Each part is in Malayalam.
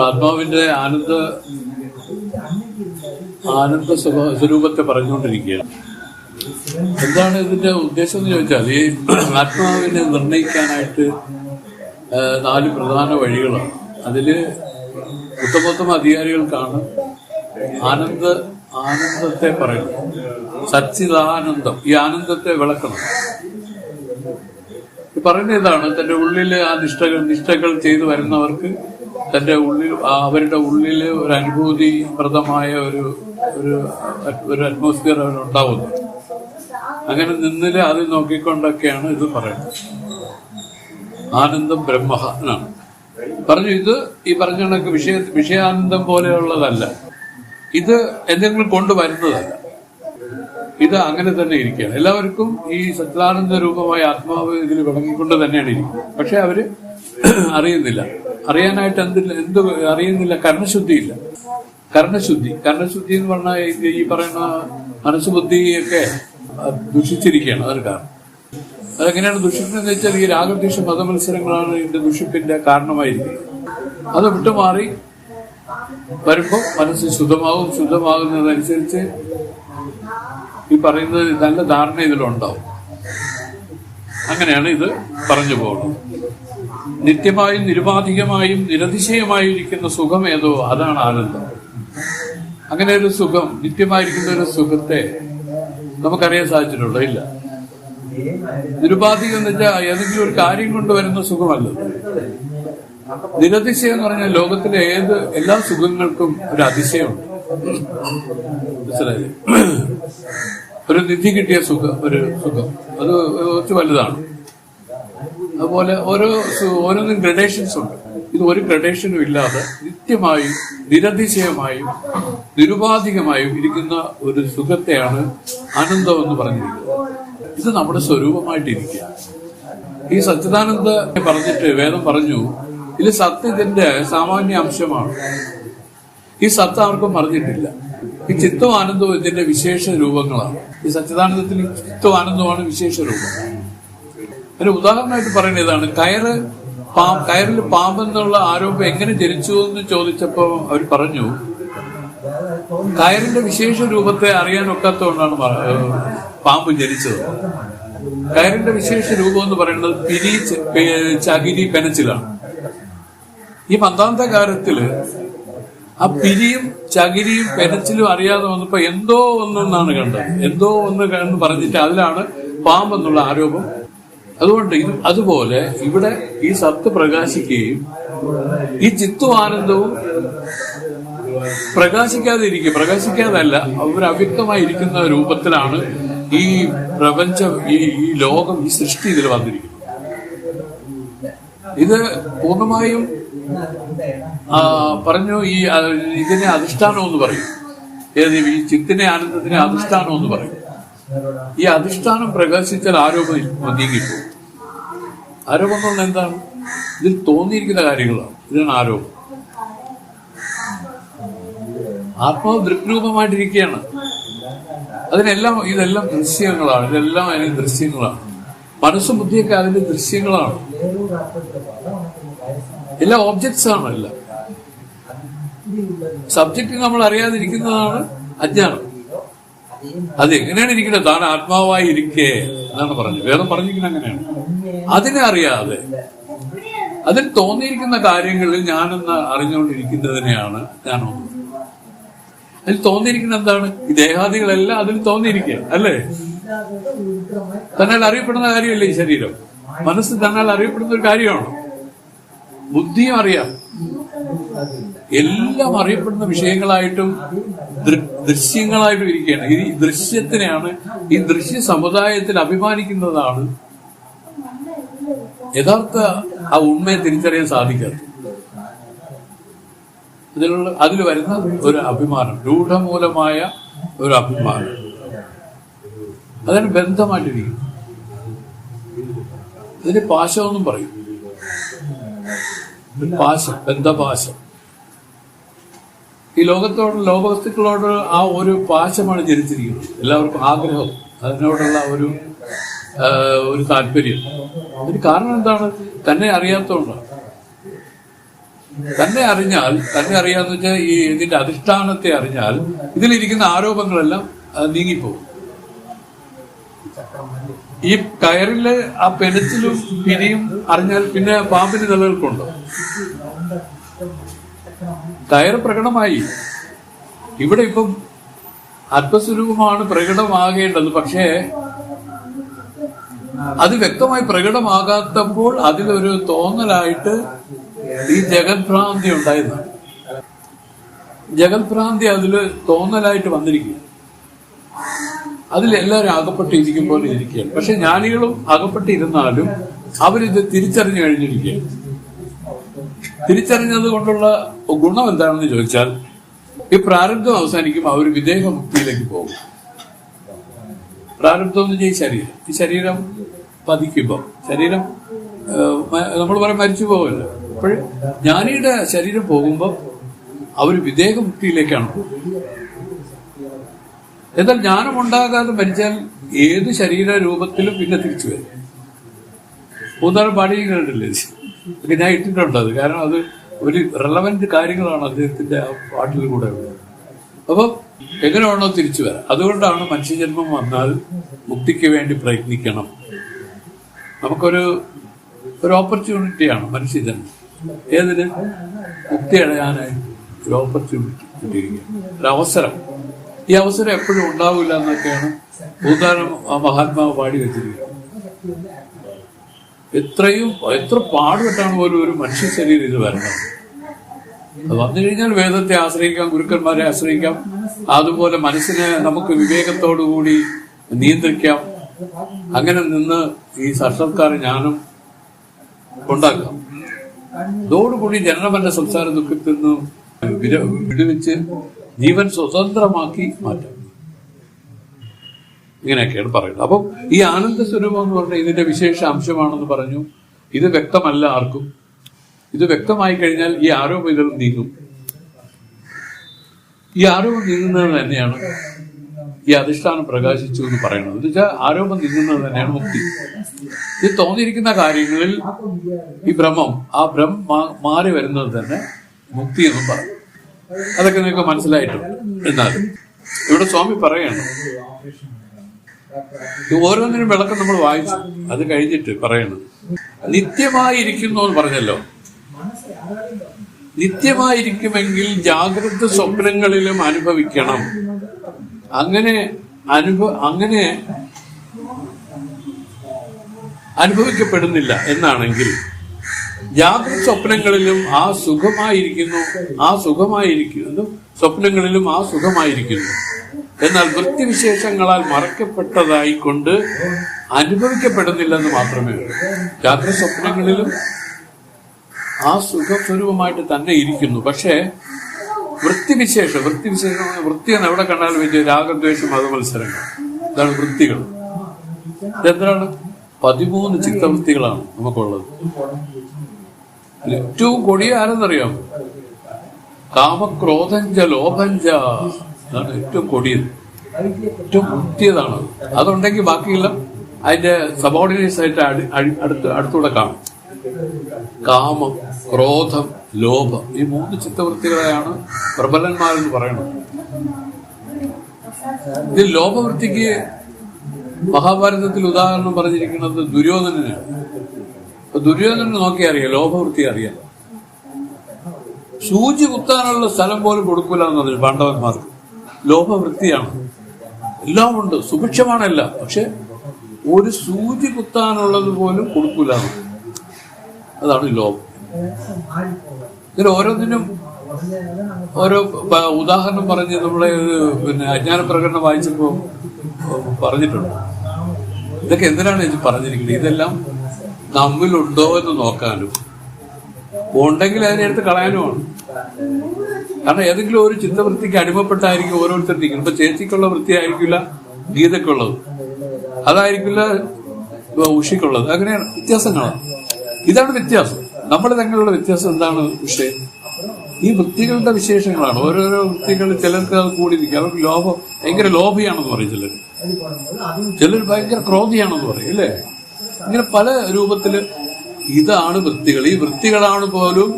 ആത്മാവിന്റെ ആനന്ദ സ്വരൂപത്തെ പറഞ്ഞുകൊണ്ടിരിക്കുകയാണ്. എന്താണ് ഇതിന്റെ ഉദ്ദേശം എന്ന് ചോദിച്ചാൽ, ഈ ആത്മാവിനെ നിർണയിക്കാനായിട്ട് 4 പ്രധാന വഴികളാണ്. അതില് ഉത്തമോത്തമ അധികാരികൾക്കാണ് ആനന്ദത്തെ പറയുന്നത്. സച്ചിദാനന്ദം, ഈ ആനന്ദത്തെ വിളക്കണം. പറയുന്ന ഇതാണ്, തന്റെ ഉള്ളില് ആ നിഷ്ഠകൾ ചെയ്തു വരുന്നവർക്ക് തന്റെ ഉള്ളിൽ അവരുടെ ഉള്ളിൽ ഒരു അനുഭൂതിപ്രദമായ ഒരു അറ്റ്മോസ്ഫിയർ അവരുണ്ടാവുന്നു. അങ്ങനെ നിന്നില് അത് നോക്കിക്കൊണ്ടൊക്കെയാണ് ഇത് പറയുന്നത്. ആനന്ദം ബ്രഹ്മ എന്നാണ് പറഞ്ഞു. ഇത് ഈ പറഞ്ഞ കണക്ക് വിഷയാനന്ദം പോലെയുള്ളതല്ല, ഇത് എന്തെങ്കിലും കൊണ്ടുവരുന്നതല്ല. ഇത് അങ്ങനെ തന്നെ ഇരിക്കുകയാണ്. എല്ലാവർക്കും ഈ സച്ചിദാനന്ദ രൂപമായ ആത്മാവ് ഇതിൽ വിളങ്ങിക്കൊണ്ട് തന്നെയാണ് ഇരിക്കുന്നത്. പക്ഷെ അവര് അറിയുന്നില്ല. അറിയാനായിട്ട് എന്ത് അറിയുന്നില്ല? കർണശുദ്ധിയില്ല. കർണശുദ്ധി എന്ന് പറഞ്ഞാൽ ഈ പറയുന്ന മനസ്സുബുദ്ധിയൊക്കെ ദുഷിച്ചിരിക്കുകയാണ്. അതൊരു കാരണം. അതെങ്ങനെയാണ് ദുഷിക്കുന്നതെന്ന് വെച്ചാൽ, ഈ രാഗദ്വേഷ മതമത്സരങ്ങളാണ് ഇതിന്റെ ദുഷിപ്പിന്റെ കാരണമായിരിക്കുന്നത്. അത് വിട്ടുമാറി വരുമ്പോൾ മനസ്സ് ശുദ്ധമാകുന്നതനുസരിച്ച് ഈ പറയുന്നത് നല്ല ധാരണ ഇതിലുണ്ടാവും. അങ്ങനെയാണ് ഇത് പറഞ്ഞു പോകുന്നത്. നിത്യമായും നിരുപാധികമായും നിരതിശയമായും ഇരിക്കുന്ന സുഖം ഏതോ അതാണ് ആനന്ദം. അങ്ങനെ ഒരു സുഖം, നിത്യമായിരിക്കുന്ന ഒരു സുഖത്തെ നമുക്കറിയാൻ സാധിച്ചിട്ടുണ്ടോ? ഇല്ല. നിരുപാധികം എന്ന് വെച്ചാൽ ഏതെങ്കിലും ഒരു കാര്യം കൊണ്ട് വരുന്ന സുഖമല്ല. നിരതിശയം എന്ന് പറഞ്ഞാൽ ലോകത്തിലെ എല്ലാ സുഖങ്ങൾക്കും ഒരു അതിശയമുണ്ട്. മനസ്സിലായില്ലേ? ഒരു നിധി കിട്ടിയ ഒരു സുഖം അത് കുറച്ച് വലുതാണ്. അതുപോലെ ഓരോന്നും ഗ്രഡേഷൻസ് ഉണ്ട്. ഇത് ഒരു ഗ്രഡേഷനും ഇല്ലാതെ നിത്യമായും നിരതിശയമായും നിരുപാധികമായും ഇരിക്കുന്ന ഒരു സുഖത്തെയാണ് ആനന്ദം എന്ന് പറഞ്ഞിരിക്കുന്നത്. ഇത് നമ്മുടെ സ്വരൂപമായിട്ടിരിക്കുക. ഈ സച്ചിദാനന്ദ പറഞ്ഞിട്ട് വേദം പറഞ്ഞു, ഇത് സത്യത്തിന്റെ സാമാന്യ അംശമാണ്. ഈ സത്ത ആർക്കും പറഞ്ഞിട്ടില്ല. ഈ ചിത്തവും ആനന്ദവും ഇതിന്റെ വിശേഷ രൂപങ്ങളാണ്. ഈ സച്ചിദാനന്ദത്തിൽ ചിത്തവും ആനന്ദമാണ് വിശേഷ രൂപം. ഒരു ഉദാഹരണമായിട്ട് പറയുന്നത് ഇതാണ്. കയറിൽ പാമ്പെന്നുള്ള ആരോപം എങ്ങനെ ജനിച്ചു എന്ന് ചോദിച്ചപ്പോ അവർ പറഞ്ഞു, കയറിന്റെ വിശേഷ രൂപത്തെ അറിയാനൊക്കാത്തതുകൊണ്ടാണ് പാമ്പ് ജനിച്ചത്. കയറിന്റെ വിശേഷ രൂപം എന്ന് പറയുന്നത് പിരി, ചകിരി, പെനച്ചിലാണ്. ഈ മന്ദാന്തകാലത്തില് ആ പിരിയും ചകിരിയും പെനച്ചിലും അറിയാതെ വന്നപ്പോ എന്തോ ഒന്നെന്നാണ് കണ്ടത്. എന്തോ ഒന്ന് എന്ന് പറഞ്ഞിട്ട് അതിലാണ് പാമ്പെന്നുള്ള ആരോപം. അതുകൊണ്ട് അതുപോലെ ഇവിടെ ഈ സത്ത് പ്രകാശിക്കുകയും ഈ ചിത്തും ആനന്ദവും പ്രകാശിക്കാതല്ല, അവർ അവ്യക്തമായി ഇരിക്കുന്ന രൂപത്തിലാണ് ഈ പ്രപഞ്ചം, ഈ ലോകം, ഈ സൃഷ്ടി ഇതിൽ വന്നിരിക്കുന്നത്. ഇത് പൂർണ്ണമായും പറഞ്ഞു ഇതിനെ അധിഷ്ഠാനം എന്ന് പറയും. ഈ ചിത്തിനെ ആനന്ദത്തിനെ അധിഷ്ഠാനം എന്ന് പറയും. ഈ അധിഷ്ഠാനം പ്രകാശിച്ചാൽ ആരോപം നീങ്ങിപ്പോകും. ആരോപം എന്ന് പറഞ്ഞാൽ എന്താണ്? ഇതിൽ തോന്നിയിരിക്കുന്ന കാര്യങ്ങളാണ്. ഇതാണ് ആരോപം. ആത്മാവ് ദൃക്രൂപമായിട്ടിരിക്കുകയാണ്. ഇതെല്ലാം ദൃശ്യങ്ങളാണ്. ഇതെല്ലാം അതിന് ദൃശ്യങ്ങളാണ്. മനസ്സും ബുദ്ധിയൊക്കെ അതിന്റെ ദൃശ്യങ്ങളാണ്. എല്ലാം ഓബ്ജക്ട്സ് ആണ്. എല്ലാം സബ്ജക്റ്റ് നമ്മൾ അറിയാതിരിക്കുന്നതാണ് അജ്ഞാനം. അത് എങ്ങനെയാണ് ഇരിക്കുന്നത്? താൻ ആത്മാവായി ഇരിക്കേ എന്നാണ് പറഞ്ഞത്. വേദം പറഞ്ഞിരിക്കുന്നത് അങ്ങനെയാണ്. അതിനെ അറിയാതെ അതിൽ തോന്നിയിരിക്കുന്ന കാര്യങ്ങളിൽ ഞാനെന്ന് അറിഞ്ഞുകൊണ്ടിരിക്കുന്നതിനെയാണ് ജ്ഞാനം. അതിൽ തോന്നിയിരിക്കുന്ന എന്താണ്? ഈ ദേഹാദികളെല്ലാം അതിൽ തോന്നിയിരിക്കുക അല്ലേ? തന്നാൽ അറിയപ്പെടുന്ന കാര്യമല്ലേ ഈ ശരീരം? മനസ്സ് തന്നാൽ അറിയപ്പെടുന്ന ഒരു കാര്യമാണ്. ബുദ്ധിയും അറിയാം. എല്ലാം അറിയപ്പെടുന്ന വിഷയങ്ങളായിട്ടും ദൃശ്യങ്ങളായിട്ടും ഇരിക്കുകയാണ്. ഈ ദൃശ്യത്തിനെയാണ്, ഈ ദൃശ്യ സമുദായത്തിൽ അഭിമാനിക്കുന്നതാണ് യഥാർത്ഥ ആ ഉണ്മയെ തിരിച്ചറിയാൻ സാധിക്കാത്തത്. അതിൽ വരുന്ന ഒരു അഭിമാനം, രൂഢമൂലമായ ഒരു അഭിമാനം, അതിന് ബന്ധമായിട്ടിരിക്കും. ഇതിന് പാശമെന്നും പറയും. പാശം, ബന്ധപാശം. ഈ ലോകവസ്തുക്കളോട് ആ ഒരു പാശമാണ് ജനിച്ചിരിക്കുന്നത്. എല്ലാവർക്കും ആഗ്രഹം, അതിനോടുള്ള ഒരു താല്പര്യം. അതിന് കാരണം എന്താണ്? തന്നെ അറിയാത്തതുകൊണ്ടാണ്. തന്നെ അറിയാന്ന് വെച്ചാൽ ഈ ഇതിന്റെ അധിഷ്ഠാനത്തെ അറിഞ്ഞാൽ ഇതിലിരിക്കുന്ന ആരോപങ്ങളെല്ലാം നീങ്ങിപ്പോകും. ഈ കയറില് ആ പെനച്ചിലും പിരിയും അറിഞ്ഞാൽ പിന്നെ പാമ്പിന് നിലനിൽക്കുണ്ടോ? കയർ പ്രകടമായി. ഇവിടെ ഇപ്പം ആത്മസ്വരൂപമാണ് പ്രകടമാകേണ്ടത്. പക്ഷേ അത് വ്യക്തമായി പ്രകടമാകാത്തപ്പോൾ അതിലൊരു തോന്നലായിട്ട് ഈ ജഗത്ഭ്രാന്തി ഉണ്ടായിരുന്നു. ജഗത്ഭ്രാന്തി അതില് തോന്നലായിട്ട് വന്നിരിക്കുക. അതിലെല്ലാവരും അകപ്പെട്ടിരിക്കും പോലെ ഇരിക്കുകയാണ്. പക്ഷെ ജ്ഞാനികളും അകപ്പെട്ടിരുന്നാലും അവരിത് തിരിച്ചറിഞ്ഞു കഴിഞ്ഞിരിക്കുകയാണ്. തിരിച്ചറിഞ്ഞത് കൊണ്ടുള്ള ഗുണം എന്താണെന്ന് ചോദിച്ചാൽ, ഈ പ്രാരബ്ധം അവസാനിക്കുമ്പോൾ അവർ വിദേഹമുക്തിയിലേക്ക് പോകും. പ്രാരബ്ധം എന്ന് വെച്ചാൽ ഈ ശരീരം പതിക്കുമ്പോൾ ശരീരം നമ്മൾ പറയാൻ മരിച്ചു പോകുമല്ലോ. അപ്പോൾ ജ്ഞാനിയുടെ ശരീരം പോകുമ്പോൾ അവർ വിദേഹമുക്തിയിലേക്കാണ് പോകുന്നത്. എന്നാൽ ജ്ഞാനമുണ്ടാകാതെ മരിച്ചാൽ ഏത് ശരീര രൂപത്തിലും പിന്നെ തിരിച്ചു വരും. മൂന്നാല് പാടികളുണ്ടല്ലേ, അതൊക്കെ ഞാൻ ഇട്ടിട്ടുണ്ട്. അത് കാരണം അത് ഒരു റെലവന്റ് കാര്യങ്ങളാണ് അദ്ദേഹത്തിന്റെ ആ പാട്ടിൽ കൂടെ ഉള്ളത്. അപ്പം എങ്ങനെ വേണോ തിരിച്ചു വരാം. അതുകൊണ്ടാണ് മനുഷ്യജന്മം വന്നാൽ മുക്തിക്ക് വേണ്ടി പ്രയത്നിക്കണം. നമുക്കൊരു ഓപ്പർച്യൂണിറ്റിയാണ് മനുഷ്യജന്മം. ഏതിന്? മുക്തി അടയാനായി ഒരു ഓപ്പർച്യൂണിറ്റി കിട്ടിയിരിക്കുകയാണ്, ഒരു അവസരം. ഈ അവസരം എപ്പോഴും ഉണ്ടാവില്ല എന്നൊക്കെയാണ് ഭൂതാനം മഹാത്മാവ് പാടി വെച്ചിരിക്കുന്നത്. എത്ര പാടുപെട്ടാണ് പോലും ഒരു മനുഷ്യ ശരീരം ഇത് വരണം. അത് വന്നു കഴിഞ്ഞാൽ വേദത്തെ ആശ്രയിക്കാം, ഗുരുക്കന്മാരെ ആശ്രയിക്കാം. അതുപോലെ മനസ്സിനെ നമുക്ക് വിവേകത്തോടുകൂടി നിയന്ത്രിക്കാം. അങ്ങനെ നിന്ന് ഈ സാക്ഷാത്കാര ജ്ഞാനം ഉണ്ടാക്കാം. അതോടുകൂടി ജനനമല്ല സംസാര ദുഃഖത്തിൽ നിന്ന് വിടുവിച്ച് ജീവൻ സ്വതന്ത്രമാക്കി മാറ്റാം. ഇങ്ങനെയൊക്കെയാണ് പറയുന്നത്. അപ്പം ഈ ആനന്ദ സ്വരൂപം എന്ന് പറഞ്ഞാൽ ഇതിന്റെ വിശേഷ അംശമാണെന്ന് പറഞ്ഞു. ഇത് വ്യക്തമല്ല ആർക്കും. ഇത് വ്യക്തമായി കഴിഞ്ഞാൽ ഈ ആരോപം ഇതിൽ നീങ്ങും. ഈ ആരോപം നീങ്ങുന്നത് തന്നെയാണ് ഈ അധിഷ്ഠാനം പ്രകാശിച്ചു എന്ന് പറയുന്നത്. എന്ന് വെച്ചാൽ ആരോപം നീങ്ങുന്നത് തന്നെയാണ് മുക്തി. ഇത് തോന്നിയിരിക്കുന്ന കാര്യങ്ങളിൽ ഈ ആ ഭ്രമം മാറി വരുന്നത് തന്നെ മുക്തി എന്നും പറയും. അതൊക്കെ നിങ്ങൾക്ക് മനസ്സിലായിട്ടുണ്ട്. എന്നാലും ഇവിടെ സ്വാമി പറയാണ്, ഓരോന്നിനും വിളക്കം നമ്മൾ വായിച്ചു. അത് കഴിഞ്ഞിട്ട് പറയണം, നിത്യമായിരിക്കുന്നു എന്ന് പറഞ്ഞല്ലോ. നിത്യമായിരിക്കുമെങ്കിൽ ജാഗ്രത സ്വപ്നങ്ങളിലും അനുഭവിക്കണം. അങ്ങനെ അനുഭവിക്കപ്പെടുന്നില്ല എന്നാണെങ്കിൽ ജാഗ്രത സ്വപ്നങ്ങളിലും ആ സുഖമായിരിക്കുന്നു സ്വപ്നങ്ങളിലും ആ സുഖമായിരിക്കുന്നു. എന്നാൽ വൃത്തിവിശേഷങ്ങളാൽ മറക്കപ്പെട്ടതായിക്കൊണ്ട് അനുഭവിക്കപ്പെടുന്നില്ലെന്ന് മാത്രമേ ഉള്ളൂ. ജാഗ്രത സ്വപ്നങ്ങളിലും ആ സുഖസ്വരൂപമായിട്ട് തന്നെ ഇരിക്കുന്നു. പക്ഷേ വൃത്തിവിശേഷം വൃത്തിയെന്ന് എവിടെ കണ്ടാലും വലിയ രാഗദ്വേഷം മതമത്സരങ്ങൾ, ഇതാണ് വൃത്തികൾ. ഇതെന്താണ്? 13 ചിത്തവൃത്തികളാണ് നമുക്കുള്ളത്. ഏറ്റവും കൊടിയ ആരെന്നറിയാമോ? കാമക്രോധഞ്ച ലോഭഞ്ച, അതാണ് ഏറ്റവും കൊടിയത്, ഏറ്റവും വൃത്തിയതാണ്. അതുണ്ടെങ്കിൽ ബാക്കിയെല്ലാം അതിന്റെ സബോർഡിനേറ്റ്സ് ആയിട്ട് അടുത്തൂടെ കാണും. കാമം, ക്രോധം, ലോഭം, ഈ 3 ചിത്തവൃത്തികളെയാണ് പ്രബലന്മാരെന്ന് പറയുന്നത്. ഇതിൽ ലോഭവൃത്തിക്ക് മഹാഭാരതത്തിൽ ഉദാഹരണം പറഞ്ഞിരിക്കുന്നത് ദുര്യോധനനാണ്. ദുര്യോധനന് നോക്കി അറിയാം, ലോഭവൃത്തി അറിയാം. സൂചി കുത്താനുള്ള സ്ഥലം പോലും കൊടുക്കൂല എന്ന് പറഞ്ഞു പാണ്ഡവന്മാർക്ക്. ലോഭവൃത്തിയാണ്. എല്ലാം ഉണ്ട്, സുഭിക്ഷമാണല്ല, പക്ഷെ ഒരു സൂചി കുത്താനുള്ളത് പോലും കൊടുക്കൂല. അതാണ് ലോഭം. ഇതിൽ ഓരോന്നിനും ഓരോ ഉദാഹരണം പറഞ്ഞ് നമ്മളെ അജ്ഞാന പ്രകടനം വായിച്ചപ്പോ പറഞ്ഞിട്ടുണ്ട്. ഇതൊക്കെ എന്തിനാണ് ഇത് പറഞ്ഞിരിക്കുന്നത്? ഇതെല്ലാം നമ്മിലുണ്ടോ എന്ന് നോക്കാനും ഉണ്ടെങ്കിൽ അതിനെടുത്ത് കളയാനുമാണ്. കാരണം ഏതെങ്കിലും ഒരു ചിത്തവൃത്തിക്ക് അടിമപ്പെട്ടായിരിക്കും ഓരോരുത്തർക്കും. ഇപ്പൊ ചേച്ചിക്കുള്ള വൃത്തി ആയിരിക്കില്ല ഗീതക്കുള്ളത്, അതായിരിക്കില്ല ഉഷിക്കുള്ളത്. അങ്ങനെയാണ് വ്യത്യാസങ്ങളാണ്. ഇതാണ് വ്യത്യാസം. നമ്മൾ തമ്മിലുള്ള വ്യത്യാസം എന്താണ് വിഷയം? ഈ വൃത്തികളുടെ വിശേഷങ്ങളാണ്. ഓരോരോ വൃത്തികൾ ചിലർക്ക് അത് കൂടി നിൽക്കും. അവർക്ക് ഭയങ്കര ലോഭിയാണെന്ന് പറയും ചിലർ ഭയങ്കര ക്രോധിയാണെന്ന് പറയും, അല്ലേ? ഇങ്ങനെ പല രൂപത്തില് ഇതാണ് വൃത്തികൾ. ഈ വൃത്തികളാണ് പോലും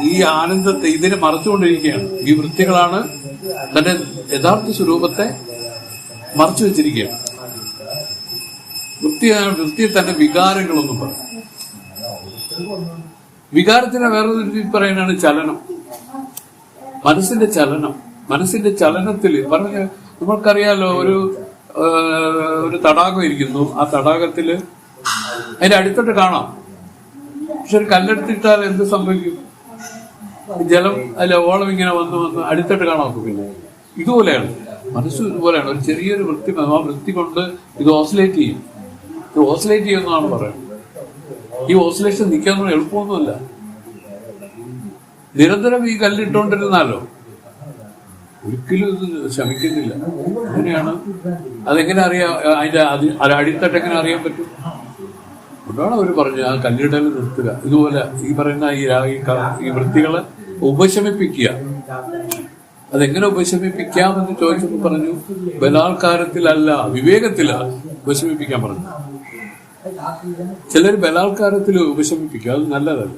ഈ ആനന്ദത്തെ ഇതിനെ മറച്ചുകൊണ്ടിരിക്കുകയാണ്. ഈ വൃത്തികളാണ് തന്റെ യഥാർത്ഥ സ്വരൂപത്തെ മറച്ചു വെച്ചിരിക്കുകയാണ്. വൃത്തിയെ തന്നെ വികാരങ്ങളൊന്നും പറയും. വികാരത്തിന് വേറൊരു രീതി പറയുന്നതാണ് ചലനം, മനസ്സിന്റെ ചലനം. മനസ്സിന്റെ ചലനത്തിൽ പറഞ്ഞ നമ്മൾക്കറിയാലോ, ഒരു തടാകം ഇരിക്കുന്നു. ആ തടാകത്തില് അതിന്റെ അടുത്തോട്ട് കാണാം. പക്ഷെ ഒരു കല്ലെടുത്തിട്ടാൽ എന്ത് സംഭവിക്കും? ജലം അതിലെ ഓളം ഇങ്ങനെ വന്ന് അടുത്തോട്ട് കാണാം. പിന്നെ ഇതുപോലെയാണ് മനസ്സ്, ഇതുപോലെയാണ്. ഒരു ചെറിയൊരു വൃത്തി, ആ വൃത്തി കൊണ്ട് ഇത് ഓസിലേറ്റ് ചെയ്യും. ഇത് ഓസിലേറ്റ് ചെയ്യുന്നതാണ് പറയുന്നത്. ഈ ഓസിലേഷൻ നിൽക്കാന്ന് എളുപ്പമൊന്നുമല്ല. നിരന്തരം ഈ കല്ലിട്ടോണ്ടിരുന്നാലോ ഒരിക്കലും ഇത് ശമിക്കുന്നില്ല. അങ്ങനെയാണ്. അതെങ്ങനെ അറിയാം? അതിന്റെ അടിത്തട്ട് എങ്ങനെ അറിയാൻ പറ്റും? അതുകൊണ്ടാണ് അവർ പറഞ്ഞു ആ കല്ലിടൽ നിർത്തുക. ഇതുപോലെ ഈ പറയുന്ന ഈ വൃത്തികളെ ഉപശമിപ്പിക്കുക. അതെങ്ങനെ ഉപശമിപ്പിക്കാമെന്ന് ചോദിച്ചപ്പോൾ പറഞ്ഞു, ബലാത്കാരത്തിലല്ല, വിവേകത്തിലാണ് ഉപശമിപ്പിക്കാൻ പറഞ്ഞു. ചിലർ ബലാത്കാരത്തിൽ ഉപശമിപ്പിക്കുക, അത് നല്ലതല്ല.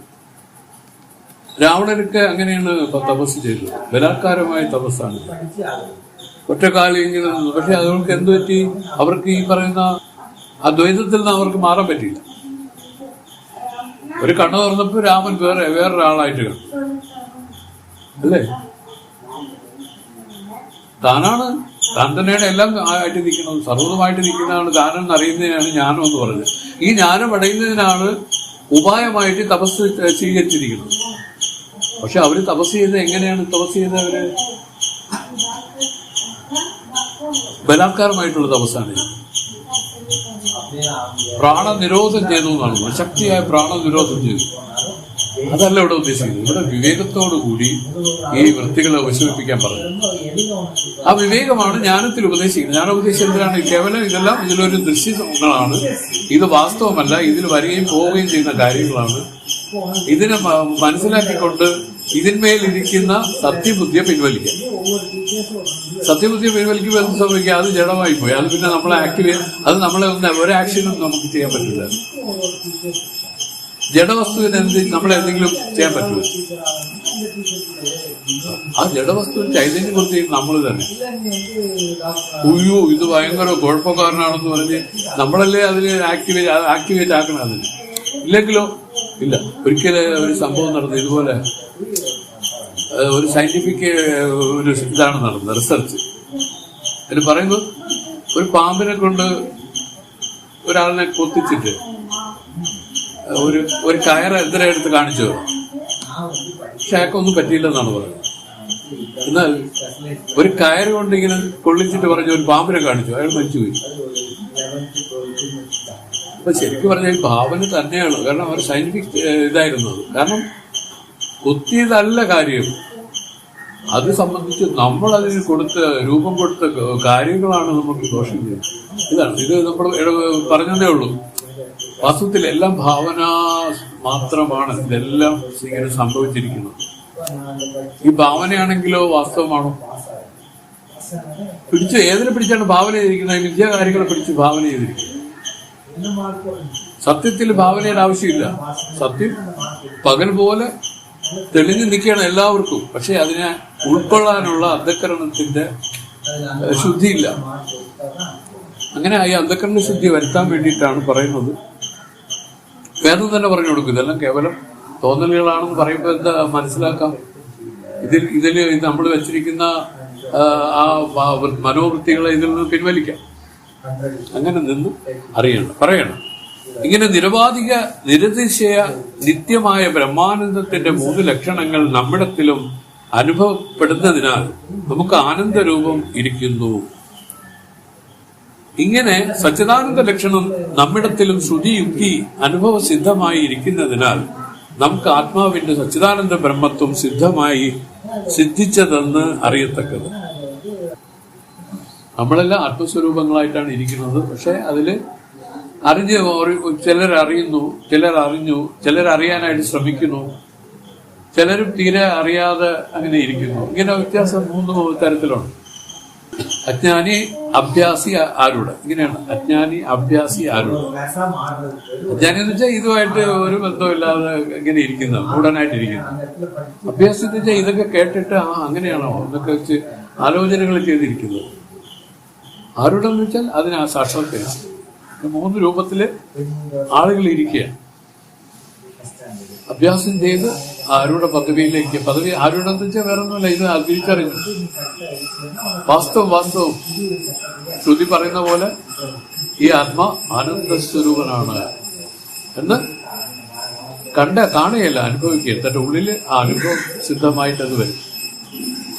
രാവണനൊക്കെ അങ്ങനെയാണ് തപസ് ചെയ്തത്. ബലാത്കാരമായ തപസ്സാണ്. ഒറ്റക്കാലം ഇങ്ങനെ നിന്നു. പക്ഷെ അതുകൊണ്ട് എന്ത് പറ്റി? അവർക്ക് ഈ പറയുന്ന ആ ദ്വൈതത്തിൽ നിന്ന് അവർക്ക് മാറാൻ പറ്റിയില്ല. ഒരു കണ്ണു തുറന്നപ്പോ രാമൻ വേറൊരാളായിട്ട് കണ്ടു, അല്ലേ? താൻ തന്നെയാണ് എല്ലാം ആയിട്ട് നിൽക്കുന്നത്, സർവ്വതമായിട്ട് നിൽക്കുന്നതാണ് താനെന്ന് അറിയുന്നതിനാണ് ജ്ഞാനം എന്ന് പറഞ്ഞത്. ഈ ജ്ഞാനം അടയുന്നതിനാണ് ഉപായമായിട്ട് തപസ് സ്വീകരിച്ചിരിക്കുന്നത്. പക്ഷെ അവര് തപസ് ചെയ്ത് എങ്ങനെയാണ് തപസ് ചെയ്തവര്? ബലാത്കാരമായിട്ടുള്ള തപസ്സാണ്. പ്രാണനിരോധം ചെയ്തു എന്നാണ്, ശക്തിയായ പ്രാണനിരോധം ചെയ്തു. അതല്ല ഇവിടെ ഉദ്ദേശിക്കുന്നത്. ഇവിടെ വിവേകത്തോടുകൂടി ഈ വൃത്തികളെ ഉപശമിപ്പിക്കാൻ പറഞ്ഞു. ആ വിവേകമാണ് ജ്ഞാനത്തിൽ ഉപദേശിക്കുന്നത്. ജ്ഞാനോപദേശത്തിലാണ് കേവലം ഇതെല്ലാം ഇതിലൊരു ദൃശ്യങ്ങളാണ്, ഇത് വാസ്തവമല്ല, ഇതിൽ വരികയും പോവുകയും ചെയ്യുന്ന കാര്യങ്ങളാണ്. ഇതിനെ മനസ്സിലാക്കിക്കൊണ്ട് ഇതിന്മേലിരിക്കുന്ന സത്യബുദ്ധിയെ പിൻവലിക്കുക. സത്യബുദ്ധിയെ പിൻവലിക്കുമ്പോൾ എന്ത് സംഭവിക്കുക? അത് ജഡമായി പോയി. അത് പിന്നെ നമ്മളെ നമ്മളെ ഒരു ആക്ഷനും നമുക്ക് ചെയ്യാൻ പറ്റില്ല. ജഡവസ്തുവിന് നമ്മളെന്തെങ്കിലും ചെയ്യാൻ പറ്റുമോ? ആ ജഡവസ്തുവിന് ചൈതന്യം കൊടുത്ത് നമ്മൾ തന്നെ ഉയ്യോ ഇത് ഭയങ്കര കുഴപ്പക്കാരനാണെന്ന് പറഞ്ഞ് നമ്മളല്ലേ അതിന് ആക്ടിവേറ്റ് ആക്കണം. അതിന് ഇല്ലെങ്കിലോ ഇല്ല. ഒരിക്കലും ഒരു സംഭവം നടന്നു ഇതുപോലെ. ഒരു സയന്റിഫിക് ഒരു ഇതാണ് നടന്നത്, റിസർച്ച്. അതിന് പറയുമ്പോൾ ഒരു പാമ്പിനെ കൊണ്ട് ഒരാളിനെ കൊത്തിച്ചിട്ട് ഒരു കയറ് എത്ര എടുത്ത് കാണിച്ചു, പക്ഷെ അയാൾക്കൊന്നും പറ്റിയില്ലെന്നാണ് പറയുന്നത്. എന്നാൽ ഒരു കയറ് കൊണ്ട് ഇങ്ങനെ കൊള്ളിച്ചിട്ട് പറഞ്ഞ ഒരു പാമ്പിനെ കാണിച്ചു, അയാൾ മരിച്ചുപോയി. അപ്പൊ ശരിക്കും പറഞ്ഞാൽ ഭാവന തന്നെയാണ്. കാരണം അവർ സയന്റിഫിക് ഇതായിരുന്നു. കാരണം കൊത്തിയതല്ല കാര്യം, അത് സംബന്ധിച്ച് നമ്മൾ അതിന് രൂപം കൊടുത്ത കാര്യങ്ങളാണ് നമുക്ക് ദോഷം ചെയ്യുന്നത്. ഇതാണ് ഇത് നമ്മൾ പറഞ്ഞതേ ഉള്ളൂ. വാസ്തവത്തിൽ എല്ലാം ഭാവന മാത്രമാണ് ഇതെല്ലാം ഇങ്ങനെ സംഭവിച്ചിരിക്കുന്നത്. ഈ ഭാവനയാണെങ്കിലോ വാസ്തവമാണോ? ഏതിനെ പിടിച്ചാണ് ഭാവന ചെയ്തിരിക്കുന്നത്? വിദ്യാ കാര്യങ്ങളെ പിടിച്ച് ഭാവന ചെയ്തിരിക്കുന്നത്. സത്യത്തിൽ ഭാവനയുടെ ആവശ്യമില്ല. സത്യം പകൽ പോലെ തെളിഞ്ഞു നിൽക്കുകയാണ് എല്ലാവർക്കും. പക്ഷെ അതിനെ ഉൾക്കൊള്ളാനുള്ള അന്ധകരണത്തിന്റെ ശുദ്ധിയില്ല. അങ്ങനെ ഈ അന്ധകരണ ശുദ്ധി വരുത്താൻ വേണ്ടിയിട്ടാണ് പറയുന്നത്. വേദം തന്നെ പറഞ്ഞു കൊടുക്കും. ഇതെല്ലാം കേവലം തോന്നലുകളാണെന്ന് പറയുമ്പോൾ എന്താ മനസ്സിലാക്കാം? ഇതിൽ നമ്മൾ വെച്ചിരിക്കുന്ന ആ മനോവൃത്തികളെ ഇതിൽ നിന്ന് പിൻവലിക്കാം. അങ്ങനെ നിന്ന് പറയണം. ഇങ്ങനെ നിരതിശയ നിത്യമായ ബ്രഹ്മാനന്ദത്തിന്റെ 3 ലക്ഷണങ്ങൾ നമ്മിടത്തിലും അനുഭവപ്പെടുന്നതിനാൽ നമുക്ക് ആനന്ദരൂപം ഇരിക്കുന്നു. ഇങ്ങനെ സച്ചിദാനന്ദ ലക്ഷണം നമ്മിടത്തിലും ശ്രുതിയുക്തി അനുഭവസിദ്ധമായി ഇരിക്കുന്നതിനാൽ നമുക്ക് ആത്മാവിന്റെ സച്ചിദാനന്ദ ബ്രഹ്മത്വം സിദ്ധിച്ചതെന്ന് അറിയത്തക്കത്. നമ്മളെല്ലാം ആത്മസ്വരൂപങ്ങളായിട്ടാണ് ഇരിക്കുന്നത്. പക്ഷെ അതില് ചിലരറിയുന്നു, ചിലരറിയാനായിട്ട് ശ്രമിക്കുന്നു, ചിലരും തീരെ അറിയാതെ അങ്ങനെ ഇരിക്കുന്നു. ഇങ്ങനെ വ്യത്യാസം 3 തരത്തിലുണ്ട്. അജ്ഞാനി അഭ്യാസി ആരൂഢ, ഇങ്ങനെയാണ്. അജ്ഞാനി അഭ്യാസി ആരൂഢ. അജ്ഞാനി എന്ന് വെച്ചാൽ ഇതുമായിട്ട് ഒരു ബന്ധമില്ലാതെ ഇങ്ങനെ ഇരിക്കുന്ന, മൂടനായിട്ടിരിക്കുന്നു. അഭ്യാസി എന്ന് വെച്ചാൽ ഇതൊക്കെ കേട്ടിട്ട് അങ്ങനെയാണോ എന്നൊക്കെ വെച്ച് ആലോചനകൾ ചെയ്തിരിക്കുന്നത്. ആരൂഢം എന്ന് വെച്ചാൽ അതിന് ആ സാക്ഷാത്കരിച്ചു. 3 രൂപത്തില് ആളുകൾ ഇരിക്കുകയാണ്. അഭ്യാസം ചെയ്ത് ആരൂഢ പദവിയിലേക്ക്, പദവി ആരൂഢം എന്ന് വെച്ചാൽ വേറെ ഒന്നുമില്ല, ഇത് തിരിച്ചറിഞ്ഞു. വാസ്തവം ശ്രുതി പറയുന്ന പോലെ ഈ ആത്മ ആനന്ദസ്വരൂപനാണ് എന്ന് കാണുകയല്ല, അനുഭവിക്കുക. തന്റെ ഉള്ളില് ആ അനുഭവം സിദ്ധമായിട്ട് അത് വരും.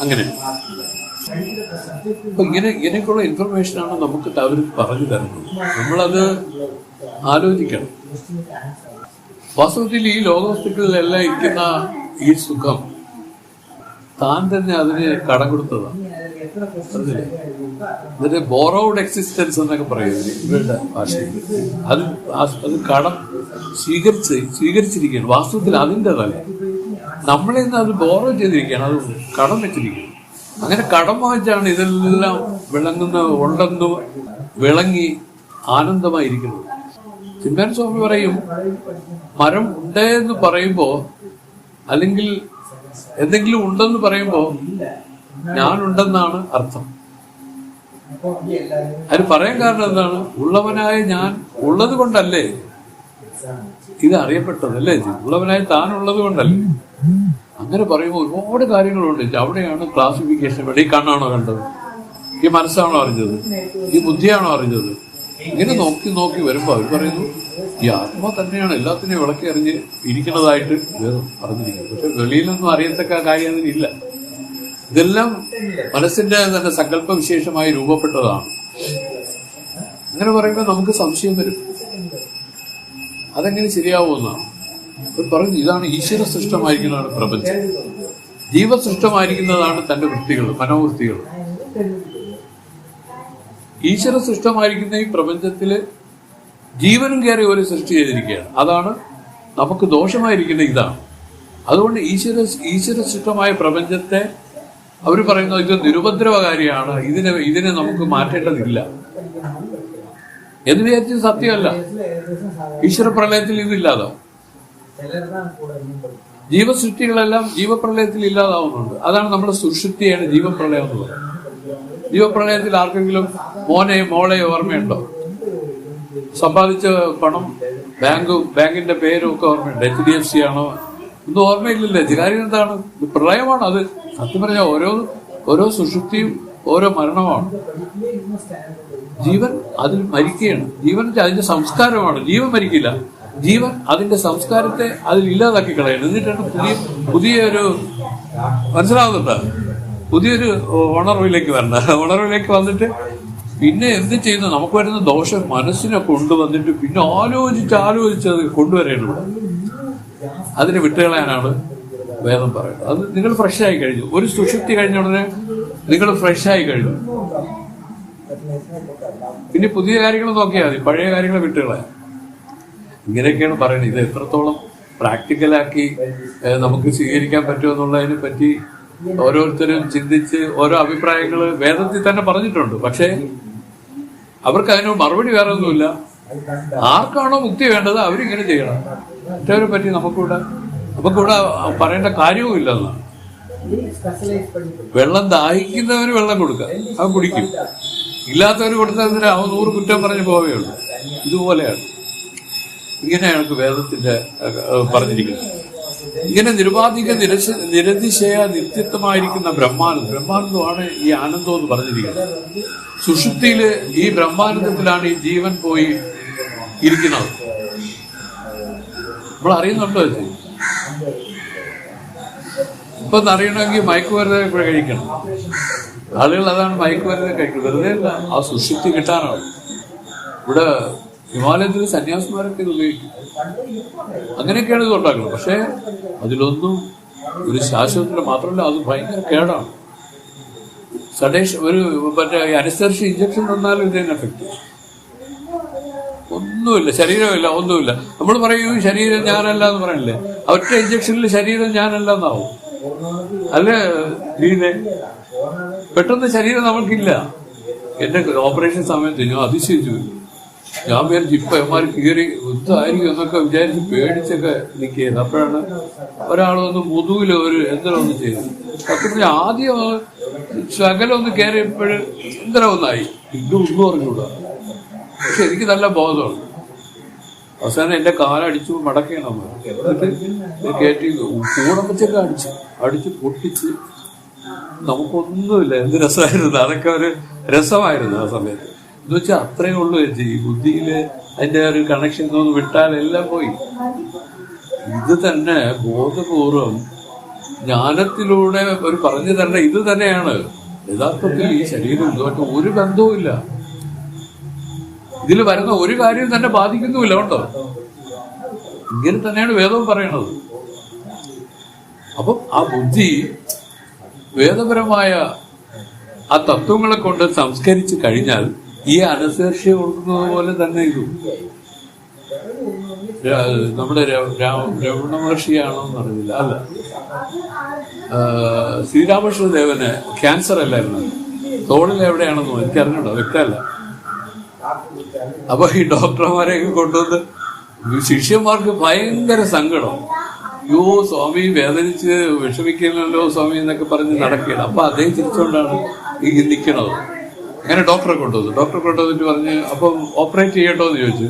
അങ്ങനെ അപ്പൊ ഇങ്ങനെയൊക്കെയുള്ള ഇൻഫർമേഷനാണ് നമുക്ക് അവർ പറഞ്ഞു തരുന്നത്. നമ്മളത് ആലോചിക്കണം. വാസ്തവത്തിൽ ഈ ലോകവസ്തുക്കളിലെല്ലാം ഇരിക്കുന്ന ഈ സുഖം താൻ തന്നെ അതിന് കടം കൊടുത്തതാണ്. അതിന് ബോറോഡ് എക്സിസ്റ്റൻസ് എന്നൊക്കെ പറയുന്നത് ഇവരുടെ ഭാഷയിൽ. അത് കടം സ്വീകരിച്ചിരിക്കുകയാണ്. വാസ്തവത്തിൽ അതിൻ്റെതല്ല, നമ്മളിൽ നിന്ന് അത് ബോറോ ചെയ്തിരിക്കുകയാണ്, അത് കടം വെച്ചിരിക്കുകയാണ്. അങ്ങനെ കടം വാങ്ങിച്ചാണ് ഇതെല്ലാം ഉണ്ടെന്ന് വിളങ്ങി ആനന്ദമായിരിക്കുന്നത്. ചിന്മയാനന്ദ സ്വാമി പറയും, മരം ഉണ്ടെന്ന് പറയുമ്പോ അല്ലെങ്കിൽ എന്തെങ്കിലും ഉണ്ടെന്ന് പറയുമ്പോ ഞാനുണ്ടെന്നാണ് അർത്ഥം. അത് പറയാൻ കാരണം എന്താണ്? ഉള്ളവനായ ഞാൻ ഉള്ളത് കൊണ്ടല്ലേ ഇത് അറിയപ്പെട്ടതല്ലേ? ഉള്ളവനായ താനുള്ളത് കൊണ്ടല്ലേ? അങ്ങനെ പറയുമ്പോൾ ഒരുപാട് കാര്യങ്ങളുണ്ട്. അവിടെയാണ് ക്ലാസിഫിക്കേഷൻ. ഈ കണ്ണാണോ കണ്ടത്? ഈ മനസ്സാണോ അറിഞ്ഞത്? ഈ ബുദ്ധിയാണോ അറിഞ്ഞത്? ഇങ്ങനെ നോക്കി വരുമ്പോൾ അവർ പറയുന്നു ഈ ആത്മ തന്നെയാണ് എല്ലാത്തിനെയും വിളക്കി അറിഞ്ഞ് ഇരിക്കുന്നതായിട്ട് പറഞ്ഞിരിക്കുന്നത്. പക്ഷെ വെളിയിലൊന്നും അറിയത്തക്ക കാര്യം അതിനില്ല. ഇതെല്ലാം മനസ്സിന്റെ തന്നെ സങ്കല്പ വിശേഷമായി രൂപപ്പെട്ടതാണ്. അങ്ങനെ പറയുമ്പോൾ നമുക്ക് സംശയം വരും, അതെങ്ങനെ ശരിയാവുമെന്നാണ്. അവർ പറഞ്ഞു, ഇതാണ് ഈശ്വര സൃഷ്ടമായിരിക്കുന്നതാണ് പ്രപഞ്ചം, ജീവസൃഷ്ടമായിരിക്കുന്നതാണ് തന്റെ വൃത്തികൾ, മനോവൃത്തികൾ. ഈശ്വര സൃഷ്ടമായിരിക്കുന്ന ഈ പ്രപഞ്ചത്തില് ജീവനും കയറി ഒരു സൃഷ്ടി ചെയ്തിരിക്കുകയാണ്. അതാണ് നമുക്ക് ദോഷമായിരിക്കുന്ന ഇതാണ്. അതുകൊണ്ട് ഈശ്വര സൃഷ്ടമായ പ്രപഞ്ചത്തെ അവർ പറയുന്നത് ഇത് നിരുപദ്രവകാരിയാണ്, ഇതിനെ നമുക്ക് മാറ്റേണ്ടതില്ല എന്ന് വിചാരിച്ചത് സത്യമല്ല. ഈശ്വര പ്രളയത്തിൽ ഇതില്ലാതാവും. ജീവസൃഷ്ടികളെല്ലാം ജീവപ്രളയത്തിൽ ഇല്ലാതാവുന്നുണ്ട്. അതാണ് നമ്മുടെ സുഷുപ്തിയാണ് ജീവപ്രളയം എന്ന് പറയുന്നത്. ജീവപ്രളയത്തിൽ ആർക്കെങ്കിലും മോളെ ഓർമ്മയുണ്ടോ? സമ്പാദിച്ച പണം ബാങ്കിന്റെ പേരും ഒക്കെ ഓർമ്മയുണ്ട്. HDFC ആണോ? ഒന്നും ഓർമ്മയില്ലല്ലേ? കാര്യം എന്താണ്? പ്രളയമാണ് അത്. സത്യം പറഞ്ഞാൽ ഓരോ സുഷുപ്തിയും ഓരോ മരണമാണ്. ജീവൻ അതിൽ മരിക്കുകയാണ്. ജീവൻ അതിന്റെ സംസ്കാരമാണ്. ജീവൻ മരിക്കില്ല. ജീവൻ അതിന്റെ സംസ്കാരത്തെ അതിൽ ഇല്ലാതാക്കി കളയണം. എന്നിട്ടാണ് പുതിയൊരു മനസ്സിലാവുന്നുണ്ട്, പുതിയൊരു ഉണർവിലേക്ക് വരണ്ട. ഉണർവിലേക്ക് വന്നിട്ട് പിന്നെ എന്ത് ചെയ്യുന്നു? നമുക്ക് വരുന്ന ദോഷം മനസ്സിനെ കൊണ്ടുവന്നിട്ട് പിന്നെ ആലോചിച്ച് അത് കൊണ്ടുവരേണ്ടത്. അതിനെ വിട്ടുകളയാനാണ് വേദം പറയുന്നത്. അത് നിങ്ങൾ ഫ്രഷായി കഴിഞ്ഞു. ഒരു സുഷുപ്തി കഴിഞ്ഞ ഉടനെ നിങ്ങൾ ഫ്രഷായി കഴിഞ്ഞു. പിന്നെ പുതിയ കാര്യങ്ങൾ നോക്കിയാൽ മതി, പഴയ കാര്യങ്ങൾ വിട്ടുകളയാം. ഇങ്ങനെയൊക്കെയാണ് പറയുന്നത്. ഇത് എത്രത്തോളം പ്രാക്ടിക്കലാക്കി നമുക്ക് സ്വീകരിക്കാൻ പറ്റുമെന്നുള്ളതിനെ പറ്റി ഓരോരുത്തരും ചിന്തിച്ച് ഓരോ അഭിപ്രായങ്ങൾ വേദത്തിൽ തന്നെ പറഞ്ഞിട്ടുണ്ട്. പക്ഷേ അവർക്ക് അതിന് മറുപടി വേറെ ഒന്നുമില്ല. ആർക്കാണോ മുക്തി വേണ്ടത് അവരിങ്ങനെ ചെയ്യണം. മറ്റവരെ പറ്റി നമുക്കിവിടെ പറയേണ്ട കാര്യവും ഇല്ലെന്നാണ്. വെള്ളം ദാഹിക്കുന്നവന് വെള്ളം കൊടുക്കുക, അവൻ കുടിക്കും. ഇല്ലാത്തവന് കൊടുത്തതിന് അവൻ 100 കുറ്റം പറഞ്ഞ് പോവുകയുള്ളൂ. ഇതുപോലെയാണ്. ഇങ്ങനെയാണ് വേദത്തിന്റെ പറഞ്ഞിരിക്കുന്നത്. ഇങ്ങനെ നിരുപാധിക നിരതിശയ നിത്യത്വമായിരിക്കുന്ന ബ്രഹ്മാനന്ദമാണ് ഈ ആനന്ദം എന്ന് പറഞ്ഞിരിക്കുന്നത്. സുഷുപ്തിയില് ഈ ബ്രഹ്മാനന്ദത്തിലാണ് ഈ ജീവൻ പോയി ഇരിക്കുന്നത്. നമ്മൾ അറിയുന്നുണ്ടോ? ഇപ്പൊ അറിയണമെങ്കിൽ മയക്കുമരുന്ന് കഴിക്കണം. ആളുകൾ അതാണ് മയക്കുമരുന്ന് കഴിക്കുന്നത്. വെറുതെ അല്ല, ആ സുഷുപ്തി കിട്ടാനാണ്. ഇവിടെ ഹിമാലയത്തിൽ സന്യാസിമാരൊക്കെ ഇത് ഉപയോഗിക്കും. അങ്ങനെയൊക്കെയാണ് ഇത് ഉണ്ടാക്കുന്നത്. പക്ഷെ അതിലൊന്നും ഒരു ശാശ്വതത്തിന് മാത്രമല്ല, അത് ഭയങ്കര കേടാണ്. ഒരു മറ്റേ അനസ്തേഷ്യ ഇഞ്ചക്ഷൻ തന്നാലും ഇതിന് എഫക്റ്റ് ഒന്നുമില്ല. ശരീരമില്ല, ഒന്നുമില്ല. നമ്മൾ പറയും ശരീരം ഞാനല്ല എന്ന് പറയണില്ലേ? ഒറ്റ ഇഞ്ചക്ഷനിൽ ശരീരം ഞാനല്ല എന്നാവും. അല്ലേ? പെട്ടെന്ന് ശരീരം നമ്മൾക്കില്ല. എന്റെ ഓപ്പറേഷൻ സമയത്ത് ഞാൻ അതിശയിച്ചു. ഞാൻ വിചാരിച്ചു ഇപ്പൊ എമാർ കീറി എന്തായിരിക്കും എന്നൊക്കെ വിചാരിച്ച് പേടിച്ചൊക്കെ നിൽക്കുന്നത്. അപ്പോഴാണ് ഒരാളൊന്ന് മുതുകില് ഒരു എന്തരമൊന്ന് ചെയ്തു. സത്യം ആദ്യം ശകലമൊന്ന് കയറിയപ്പോഴും എന്തരമൊന്നായി. ഇതൊന്നും അറിഞ്ഞൂടാ. പക്ഷെ എനിക്ക് നല്ല ബോധമാണ്. അവസാനം എന്റെ കാലടിച്ചു മടക്കണം. എന്നിട്ട് കയറ്റി കൂടെ വെച്ചൊക്കെ അടിച്ച് പൊട്ടിച്ച് നമുക്കൊന്നുമില്ല. എന്ത് രസമായിരുന്നു. അതൊക്കെ ഒരു രസമായിരുന്നു ആ സമയത്ത്. എന്ന് വെച്ചാൽ അത്രയേ ഉള്ളൂ ചേച്ചി. ഈ ബുദ്ധിയില് അതിന്റെ ഒരു കണക്ഷൻ ഒന്ന് വിട്ടാൽ എല്ലാം പോയി. ഇത് തന്നെ ബോധപൂർവം ജ്ഞാനത്തിലൂടെ ഒരു പറഞ്ഞു തരേണ്ട ഇത് തന്നെയാണ്. യഥാർത്ഥത്തിൽ ഈ ശരീരം ഇതുമായിട്ട് ഒരു ബന്ധവുമില്ല. ഇതിൽ വരുന്ന ഒരു കാര്യം തന്നെ ബാധിക്കുന്നുമില്ല. കേട്ടോ, ഇങ്ങനെ തന്നെയാണ് വേദവും പറയണത്. അപ്പം ആ ബുദ്ധി വേദപരമായ ആ തത്വങ്ങളെ കൊണ്ട് സംസ്കരിച്ച് കഴിഞ്ഞാൽ ഈ അനശേഷ്യ കൊടുക്കുന്നത് പോലെ തന്നെ ഇതും. നമ്മുടെ രമണ മഹർഷിയാണോന്ന് അറിയില്ല. അല്ല, ശ്രീരാമകൃഷ്ണദേവന് ക്യാൻസർ അല്ലായിരുന്നു. തോളിൽ എവിടെയാണെന്നോ എനിക്കറിഞ്ഞൂടോ, വ്യക്തമല്ല. അപ്പൊ ഈ ഡോക്ടർമാരെയൊക്കെ കൊണ്ടുവന്ന് ശിഷ്യന്മാർക്ക് ഭയങ്കര സങ്കടം. യോ സ്വാമി വേദനിച്ച് വിഷമിക്കണല്ലോ സ്വാമി എന്നൊക്കെ പറഞ്ഞ് നടക്കുകയാണ്. അപ്പൊ അദ്ദേഹം ചിരിച്ചുകൊണ്ടാണ് ഈ നിൽക്കണത്. അങ്ങനെ ഡോക്ടറെ കൊണ്ടുവന്നിട്ട് പറഞ്ഞ് അപ്പം ഓപ്പറേറ്റ് ചെയ്യട്ടോ എന്ന് ചോദിച്ചു.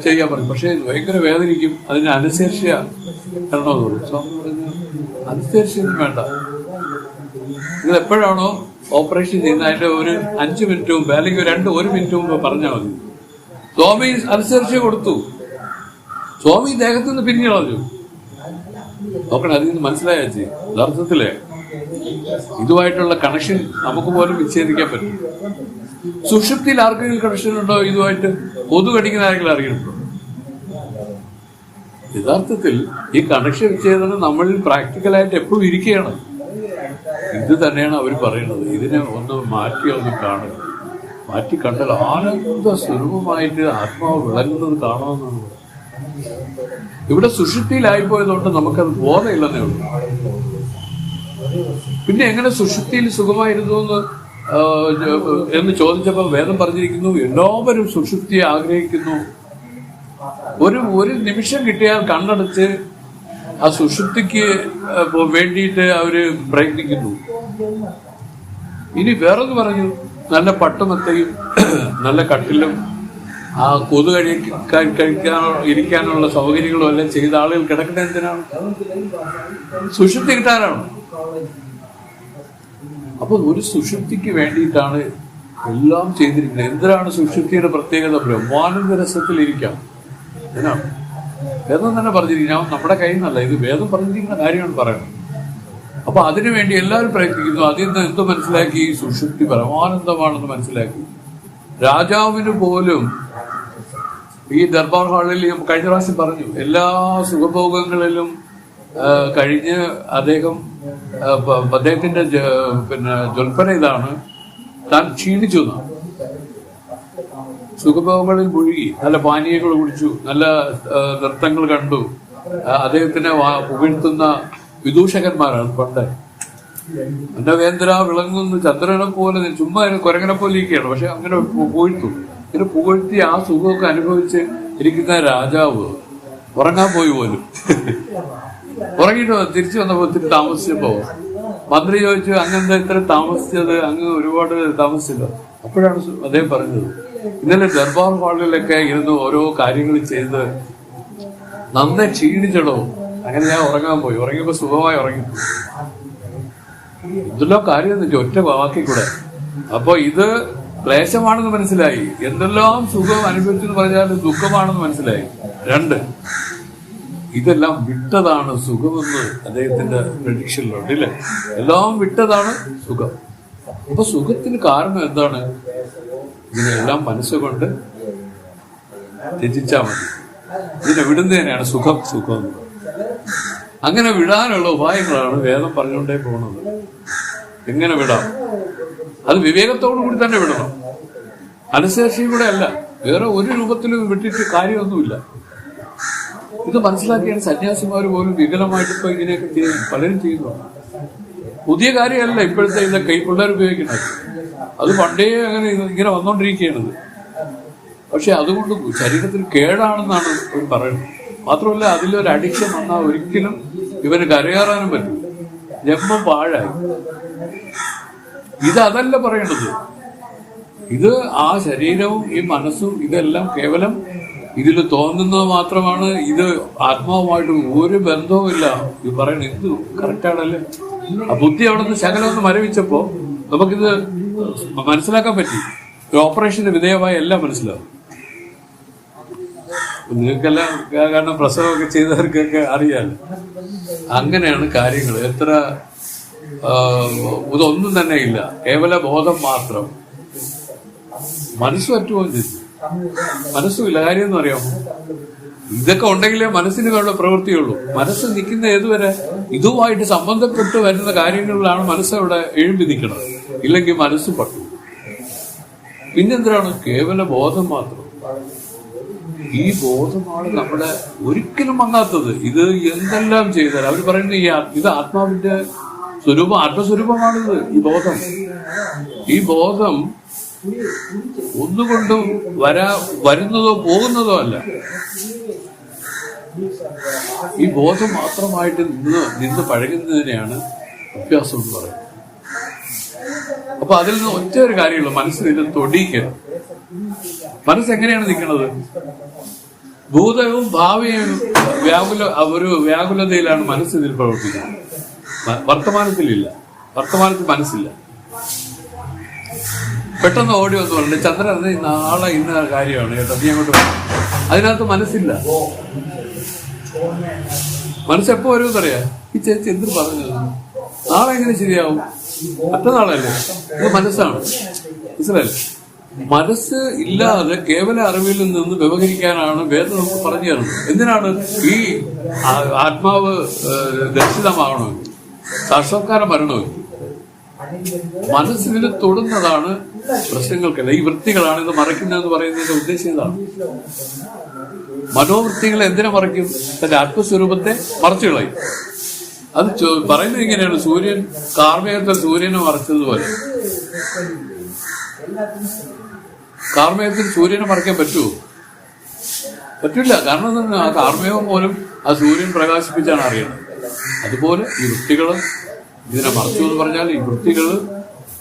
ചെയ്യാൻ പറഞ്ഞു. പക്ഷെ ഭയങ്കര വേദനിക്കും, അതിന് അനശേഷ്യ തരണമെന്ന് പറഞ്ഞു. സ്വാമി പറഞ്ഞു അനശേഷ്യൊന്നും വേണ്ട, നിങ്ങൾ എപ്പോഴാണോ ഓപ്പറേഷൻ ചെയ്യുന്നത് അതിന്റെ ഒരു 5 മിനിറ്റ് മുമ്പ് അല്ലെങ്കിൽ 1 മിനിറ്റ് മുമ്പ് പറഞ്ഞാൽ മതി. സ്വാമി അനശേഷ്യ കൊടുത്തു. സ്വാമി ദേഹത്തു നിന്ന് പിരിഞ്ഞു കളഞ്ഞു. നോക്കണം, അതിൽ നിന്ന് മനസ്സിലായ യഥാർത്ഥത്തില് ഇതുമായിട്ടുള്ള കണക്ഷൻ നമുക്ക് പോലും വിച്ഛേദിക്കാൻ പറ്റും. സുഷുപ്തിയിൽ ആർക്കെങ്കിലും കണക്ഷൻ ഉണ്ടോ ഇതുമായിട്ട്? കൊതു കടിക്കുന്ന ആരെങ്കിലും അറിയുന്നുണ്ടോ? യഥാർത്ഥത്തിൽ ഈ കണക്ഷൻ വിച്ഛേദനം നമ്മളിൽ പ്രാക്ടിക്കലായിട്ട് എപ്പോഴും ഇരിക്കുകയാണ്. ഇത് തന്നെയാണ് അവർ പറയുന്നത്. ഇതിനെ ഒന്ന് മാറ്റി ഒന്ന് കാണുക. മാറ്റി കണ്ടാൽ ആനന്ദ സ്വരൂപമായിട്ട് ആത്മാവ് വിളങ്ങുന്നത് കാണുമെന്നാണ്. ഇവിടെ സുഷുപ്തിയിലായിപ്പോയതുകൊണ്ട് നമുക്കത് ബോധമില്ലെന്നേ ഉള്ളൂ. പിന്നെ എങ്ങനെ സുഷുപ്തിയിൽ സുഖമായിരുന്നു എന്ന് ചോദിച്ചപ്പോൾ വേദം പറഞ്ഞിരിക്കുന്നു, എല്ലാവരും സുഷുപ്തിയെ ആഗ്രഹിക്കുന്നു. ഒരു നിമിഷം കിട്ടിയാൽ കണ്ണടച്ച് ആ സുഷുപ്തിക്ക് വേണ്ടിയിട്ട് അവര് പ്രയത്നിക്കുന്നു. ഇനി വേറൊന്ന് പറഞ്ഞു, നല്ല പട്ടുമെത്തയും നല്ല കട്ടിലും ആ കൊതു ഇരിക്കാനുള്ള സൗകര്യങ്ങളും എല്ലാം ചെയ്ത ആളുകൾ കിടക്കുന്ന എന്തിനാണ്? സുഷുപ്തി കിട്ടാനാണ്. അപ്പൊ ഒരു സുഷുപ്തിക്ക് വേണ്ടിയിട്ടാണ് എല്ലാം ചെയ്തിരിക്കുന്നത്. എന്തിനാണ് സുഷുപ്തിയുടെ പ്രത്യേകത? ബ്രഹ്മാനന്ദ രസത്തിലിരിക്കാം എന്നാണ് വേദം തന്നെ പറഞ്ഞിരിക്കുന്നത്. നമ്മുടെ കയ്യിൽ നിന്നല്ല, ഇത് വേദം പറഞ്ഞിരിക്കുന്ന കാര്യമാണ് പറയുന്നത്. അപ്പൊ അതിനുവേണ്ടി എല്ലാവരും പ്രയത്നിക്കുന്നു. അതിൽ നിന്ന് എന്ത് മനസ്സിലാക്കി? സുഷുപ്തി പരമാനന്ദമാണെന്ന് മനസ്സിലാക്കി. രാജാവിന് പോലും ഈ ദർബാർ ഹാളിൽ കഴിഞ്ഞ പ്രാവശ്യം പറഞ്ഞു, എല്ലാ സുഖഭോഗങ്ങളിലും കഴിഞ്ഞ് അദ്ദേഹത്തിന്റെ ജ്വൽപ്പന ഇതാണ്, താൻ ക്ഷീണിച്ചു എന്നാണ്. സുഖഭോഗങ്ങളിൽ മുഴുകി, നല്ല പാനീയങ്ങൾ കുടിച്ചു, നല്ല നൃത്തങ്ങൾ കണ്ടു. അദ്ദേഹത്തിനെ പുകഴ്ത്തുന്ന വിദൂഷകന്മാരാണ് പണ്ട്. അന്നവേന്ദ്ര വിളങ്ങുന്ന ചന്ദ്രനെ പോലെ, ചുമ്മാ കുരങ്ങനെ പോലെ ഇരിക്കുകയാണ്. പക്ഷെ അങ്ങനെ പുകഴ്ത്തു. ഇങ്ങനെ പുകഴ്ത്തി ആ സുഖമൊക്കെ അനുഭവിച്ച് ഇരിക്കുന്ന രാജാവ് ഉറങ്ങാൻ പോയി പോലും. ഉറങ്ങിയിട്ട് തിരിച്ചു വന്നപ്പോ ഒത്തിരി താമസിച്ചപ്പോ മന്ത്രി ചോദിച്ചു, അങ്ങെന്താ ഇത്ര താമസിച്ചത്? അങ്ങ് ഒരുപാട് താമസിച്ചല്ലോ. അപ്പോഴാണ് അദ്ദേഹം പറഞ്ഞത്, ഇന്നലെ ദർബാർ ഹാളിലൊക്കെ ഇരുന്ന് ഓരോ കാര്യങ്ങൾ ചെയ്ത് നന്നേ ക്ഷീണിച്ചടോ. അങ്ങനെ ഞാൻ ഉറങ്ങാൻ പോയി. ഉറങ്ങിയപ്പോ സുഖമായി ഉറങ്ങിപ്പോയി. ഇതെല്ലാം കാര്യം ഒറ്റ വാക്കി കൂടെ. അപ്പൊ ഇത് ക്ലേശമാണെന്ന് മനസ്സിലായി. എന്തെല്ലാം സുഖം അനുഭവിച്ചെന്ന് പറഞ്ഞാൽ ദുഃഖമാണെന്ന് മനസ്സിലായി. 2, ഇതെല്ലാം വിട്ടതാണ് സുഖമെന്ന് അദ്ദേഹത്തിന്റെ പ്രഡിക്ഷനിലുണ്ട് ഇല്ലേ? എല്ലാം വിട്ടതാണ് സുഖം. അപ്പൊ സുഖത്തിന് കാരണം എന്താണ്? ഇതിനെല്ലാം മനസ്സുകൊണ്ട് ത്യജിച്ചാൽ മതി. ഇതിനെ വിടുന്നതിനാണ് സുഖം എന്ന്. അങ്ങനെ വിടാനുള്ള ഉപായങ്ങളാണ് വേദം പറഞ്ഞുകൊണ്ടേ പോകുന്നത്. എങ്ങനെ വിടാം? അത് വിവേകത്തോടു കൂടി തന്നെ വിടണം. അനുശേഷിയും കൂടെ അല്ല, വേറെ ഒരു രൂപത്തിലും വിട്ടിട്ട് കാര്യമൊന്നുമില്ല. ഇത് മനസ്സിലാക്കിയാണ് സന്യാസിമാർ പോലും വികലമായിട്ട് ഇപ്പൊ ഇങ്ങനെയൊക്കെ പലരും ചെയ്യുന്നു. പുതിയ കാര്യമല്ല ഇപ്പോഴത്തെ ഇതൊക്കെ ഈ പിള്ളേർ ഉപയോഗിക്കുന്നത്. അത് പണ്ടേ അങ്ങനെ ഇങ്ങനെ വന്നുകൊണ്ടിരിക്കുകയാണത്. പക്ഷെ അതുകൊണ്ട് ശരീരത്തിന് കേടാണെന്നാണ് ഇവർ പറയുന്നത്. മാത്രമല്ല അതിലൊരു അഡിക്ഷൻ വന്നാൽ ഒരിക്കലും ഇവന് കരകയറാനും പറ്റില്ല, ജന്മം പാഴായി. ഇതല്ല പറയേണ്ടത്. ഇത് ആ ശരീരവും ഈ മനസ്സും ഇതെല്ലാം കേവലം ഇതിൽ തോന്നുന്നത് മാത്രമാണ്. ഇത് ആത്മാവുമായിട്ട് ഒരു ബന്ധവുമില്ല. ഇത് പറയുന്നത് ഇത് കറക്റ്റാണല്ലേ. ആ ബുദ്ധി അവിടെ നിന്ന് ശകലം ഒന്ന് മരവിച്ചപ്പോ നമുക്കിത് മനസ്സിലാക്കാൻ പറ്റി. ഒരു ഓപ്പറേഷന് വിധേയമായ എല്ലാം മനസ്സിലാവും. നിങ്ങൾക്കെല്ലാം കാരണം പ്രസവമൊക്കെ ചെയ്തവർക്കൊക്കെ അറിയാലോ. അങ്ങനെയാണ് കാര്യങ്ങൾ. എത്ര ഇതൊന്നും തന്നെ ഇല്ല, കേവല ബോധം മാത്രം. മനസ്സ് പറ്റുമോന്ന് ചോദിച്ചു. മനസ്സുമില്ല. കാര്യം എന്ന് അറിയാമോ? ഇതൊക്കെ ഉണ്ടെങ്കിലേ മനസ്സിന് വേണ്ട പ്രവൃത്തിയുള്ളൂ. മനസ്സ് നിൽക്കുന്ന ഏതുവരെ ഇതുമായിട്ട് സംബന്ധപ്പെട്ട് വരുന്ന കാര്യങ്ങളിലാണ് മനസ്സവിടെ എഴുമ്പി നിൽക്കുന്നത്. ഇല്ലെങ്കിൽ മനസ്സ് പട്ടു. പിന്നെന്തിനാണ്? കേവല ബോധം മാത്രം. ഈ ബോധമാണ് നമ്മുടെ ഒരിക്കലും മങ്ങാത്തത്. ഇത് എന്തെല്ലാം ചെയ്താൽ അവർ പറയുന്നത് ഇത് ആത്മാവിന്റെ സ്വരൂപം, ആത്മസ്വരൂപമാണിത്. ഈ ബോധം ഒന്നുകൊണ്ടും വരുന്നതോ പോകുന്നതോ അല്ല. ഈ ബോധം മാത്രമായിട്ട് നിന്ന് പഴകുന്നതിനെയാണ് അഭ്യാസം എന്ന് പറയുന്നത്. അപ്പൊ അതിൽ നിന്ന് ഒറ്റ ഒരു കാര്യമുള്ളൂ, മനസ്സിൽ ഇത് തൊടിയിക്കരുത്. മനസ്സെങ്ങനെയാണ് നിൽക്കുന്നത്? ഭൂതവും ഭാവിയും ഒരു വ്യാകുലതയിലാണ് മനസ്സ് ഇതിൽ പ്രവർത്തിക്കുന്നത്. വർത്തമാനത്തിലില്ല. വർത്തമാനത്തിൽ മനസ്സില്ല. പെട്ടെന്ന് ഓടി വന്ന് പറഞ്ഞു ചന്ദ്രൻ നാളെ ഇന്ന കാര്യമാണ് കേട്ടോ, നീ അങ്ങോട്ട് വരും. അതിനകത്ത് മനസ്സില്ല. മനസ്സെപ്പോ വരുമെന്നറിയാം. ഈ ചേച്ചി എന്ത് പറഞ്ഞത്? നാളെ എങ്ങനെ ശരിയാവും? മറ്റന്നാളല്ലേ? ഇത് മനസ്സാണ്. മനസ്സിലല്ലേ? മനസ്സ് ഇല്ലാതെ കേവല അറിവിൽ നിന്ന് വ്യവഹരിക്കാനാണ് വേദം നമുക്ക് പറഞ്ഞു തരുന്നത്. എന്തിനാണ്? ഈ ആത്മാവ് ദർശിതമാകണമെങ്കിൽ, സാക്ഷാത്കാരം വരണമെങ്കിൽ മനസ്സിൽ തൊടുന്നതാണ് പ്രശ്നങ്ങൾക്കല്ല. ഈ വൃത്തികളാണ് ഇത് മറയ്ക്കുന്നതെന്ന് പറയുന്നതിന്റെ ഉദ്ദേശം ഇതാണ്. മനോവൃത്തികൾ എന്തിനെ മറയ്ക്കും? തന്റെ ആത്മസ്വരൂപത്തെ മറച്ചു കളയും. അത് പറയുന്നത് ഇങ്ങനെയാണ്, സൂര്യൻ കാർമേഘത്തിൽ സൂര്യനെ മറച്ചതുപോലെ. കാർമേഘത്തിൽ സൂര്യനെ മറയ്ക്കാൻ പറ്റുമോ? പറ്റില്ല. കാരണം ആ കാർമേഘം പോലും ആ സൂര്യൻ പ്രകാശിപ്പിച്ചാണ് അറിയുന്നത്. അതുപോലെ ഈ വൃത്തികൾ ഇതിനെ മറച്ചു എന്ന് പറഞ്ഞാൽ ഈ വൃത്തികൾ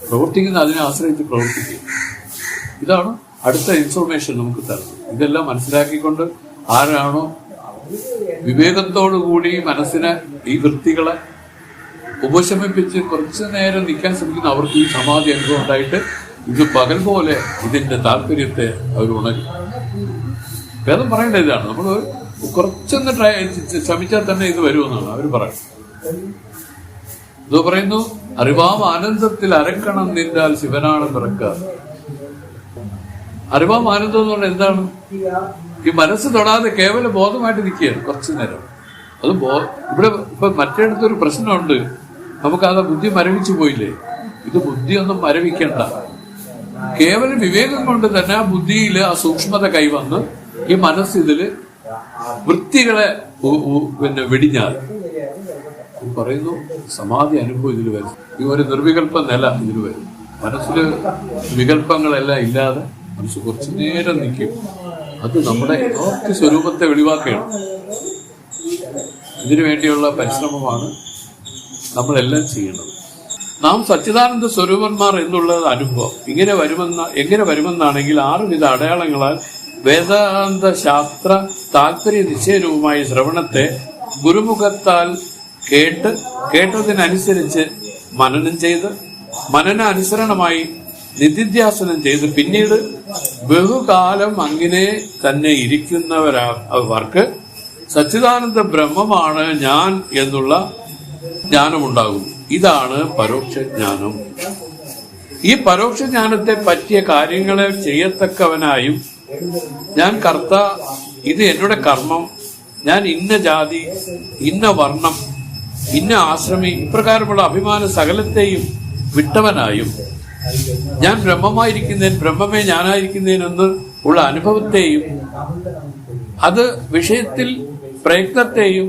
പ്രവർത്തിക്കുന്ന അതിനെ ആശ്രയിച്ച് പ്രവർത്തിക്കും. ഇതാണ് അടുത്ത ഇൻഫർമേഷൻ നമുക്ക് തരുന്നത്. ഇതെല്ലാം മനസ്സിലാക്കിക്കൊണ്ട് ആരാണോ വിവേകത്തോടുകൂടി മനസ്സിനെ ഈ വൃത്തികളെ ഉപശമിപ്പിച്ച് കുറച്ചു നേരം നിൽക്കാൻ ശ്രമിക്കുന്ന അവർക്ക് ഈ സമാധി അനുഭവം ഉണ്ടായിട്ട് ഇത് പകൽ പോലെ ഇതിന്റെ താല്പര്യത്തെ അവർ ഉണരും. വേദം പറയേണ്ട ഇതാണ്. നമ്മൾ കുറച്ചൊന്ന് ശ്രമിച്ചാൽ തന്നെ ഇത് വരുമെന്നാണ് അവർ പറയുന്നത്. ഇത് പറയുന്നു, അറിവാം ആനന്ദത്തിൽ അരക്കണം നിന്നാൽ ശിവനാണ് പിറക്കുക. അറിവാം ആനന്ദം എന്ന് പറഞ്ഞാൽ എന്താണ്? ഈ മനസ്സ് തൊടാതെ കേവല ബോധമായിട്ട് നിൽക്കുകയാണ് കുറച്ചു നേരം. അത് ഇവിടെ ഇപ്പൊ മറ്റേടത്തൊരു പ്രശ്നമുണ്ട്. നമുക്കത് ബുദ്ധി മരവിച്ചു പോയില്ലേ? ഇത് ബുദ്ധിയൊന്നും മരവിക്കണ്ട. കേവല വിവേകം കൊണ്ട് തന്നെ ആ ബുദ്ധിയിൽ ആ സൂക്ഷ്മത കൈവന്ന് ഈ മനസ്സ് ഇതില് വൃത്തികളെ വെടിഞ്ഞാൽ പറയുന്നു സമാധി അനുഭവം ഇതിൽ വരും. ഈ ഒരു നിർവികല്പ നില ഇതിൽ വരും. മനസ്സില് വികല്പങ്ങളെല്ലാം ഇല്ലാതെ മനസ്സ് കുറച്ചു നേരം നിൽക്കും. അത് നമ്മുടെ യഥാർത്ഥ സ്വരൂപത്തെ വെളിവാക്കുകയാണ്. ഇതിനു വേണ്ടിയുള്ള പരിശ്രമമാണ് നമ്മളെല്ലാം ചെയ്യുന്നത്. നാം സച്ചിദാനന്ദ സ്വരൂപന്മാർ എന്നുള്ളത് അനുഭവം എങ്ങനെ വരുമെന്നാണെങ്കിൽ 6 വിധ അടയാളങ്ങളാൽ വേദാന്ത ശാസ്ത്ര താല്പര്യ നിശ്ചയരൂപമായ ശ്രവണത്തെ ഗുരുമുഖത്താൽ കേട്ടതിനനുസരിച്ച് മനനം ചെയ്ത് മനനാനുസരണമായി നിധിധ്യാസനം ചെയ്ത് പിന്നീട് ബഹുകാലം അങ്ങനെ തന്നെ ഇരിക്കുന്നവർക്ക് സച്ചിദാനന്ദ ബ്രഹ്മമാണ് ഞാൻ എന്നുള്ള ജ്ഞാനമുണ്ടാകും. ഇതാണ് പരോക്ഷ ജ്ഞാനം. ഈ പരോക്ഷ ജ്ഞാനത്തെ പറ്റിയ കാര്യങ്ങളെ ചെയ്യത്തക്കവനായും ഞാൻ കർത്ത, ഇത് എന്നുടെ കർമ്മം, ഞാൻ ഇന്ന ജാതി, ഇന്ന വർണ്ണം, ഇന്ന ആശ്രമി, ഇപ്രകാരമുള്ള അഭിമാന സകലത്തെയും വിട്ടവനായും ഞാൻ ബ്രഹ്മമായിരിക്കുന്നതിന് ബ്രഹ്മമേ ഞാനായിരിക്കുന്നതിനെന്ന് ഉള്ള അനുഭവത്തെയും അത് വിഷയത്തിൽ പ്രയത്നത്തെയും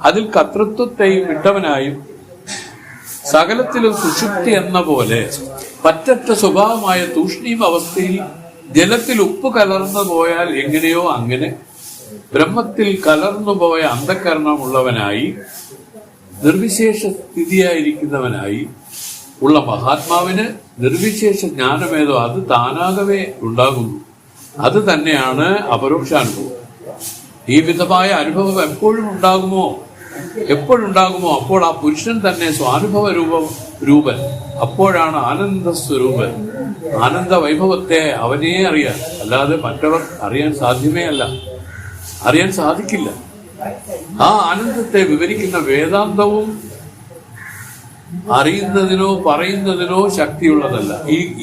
അതിൽ കർത്തൃത്വത്തെയും വിട്ടവനായും സകലത്തിലും സുഷുപ്തി എന്ന പോലെ പറ്ററ്റ സ്വഭാവമായ തൂഷ്ണീം അവസ്ഥയിൽ ജലത്തിൽ ഉപ്പ് കലർന്നു പോയാൽ എങ്ങനെയോ അങ്ങനെ ബ്രഹ്മത്തിൽ കലർന്നുപോയ അന്ധകരണമുള്ളവനായി നിർവിശേഷ സ്ഥിതിയായിരിക്കുന്നവനായി ഉള്ള മഹാത്മാവിന് നിർവിശേഷ ജ്ഞാനമേതോ അത് താനാകവേ ഉണ്ടാകുന്നു. അത് തന്നെയാണ് അപരോക്ഷാനുഭവം. ഈ വിധമായ അനുഭവം എപ്പോഴുണ്ടാകുമോ അപ്പോൾ ആ പുരുഷൻ തന്നെ സ്വാനുഭവ രൂപൻ. അപ്പോഴാണ് ആനന്ദ സ്വരൂപൻ. ആനന്ദ വൈഭവത്തെ അവനേ അറിയാൻ, അല്ലാതെ മറ്റവർ അറിയാൻ അറിയാൻ സാധിക്കില്ല. ആ ആനന്ദത്തെ വിവരിക്കുന്ന വേദാന്തവും അറിയുന്നതിനോ പറയുന്നതിനോ ശക്തിയുള്ളതല്ല.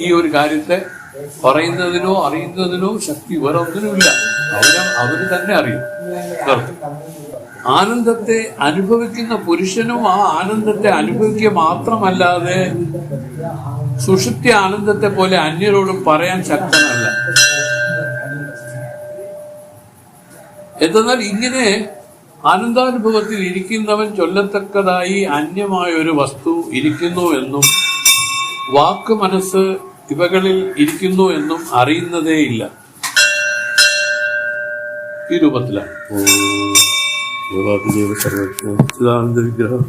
ഈ ഒരു കാര്യത്തെ പറയുന്നതിനോ അറിയുന്നതിനോ ശക്തി വേറൊന്നിനുമില്ല. അവര് തന്നെ അറിയും. ആനന്ദത്തെ അനുഭവിക്കുന്ന പുരുഷനും ആ ആനന്ദത്തെ അനുഭവിക്കുക മാത്രമല്ലാതെ സുഷുപ്തി ആനന്ദത്തെ പോലെ അന്യരോടും പറയാൻ ശക്തനല്ല. എന്തെന്നാൽ ഇങ്ങനെ ആനന്ദാനുഭവത്തിൽ ഇരിക്കുന്നവൻ ചൊല്ലത്തക്കതായി അന്യമായ ഒരു വസ്തു ഇരിക്കുന്നു എന്നും വാക്ക് മനസ്സ് ഇവകളിൽ ഇരിക്കുന്നു എന്നും അറിയുന്നതേയില്ല. ഈ രൂപത്തിലാണ് സർവജ്ഞ വിഗ്രഹം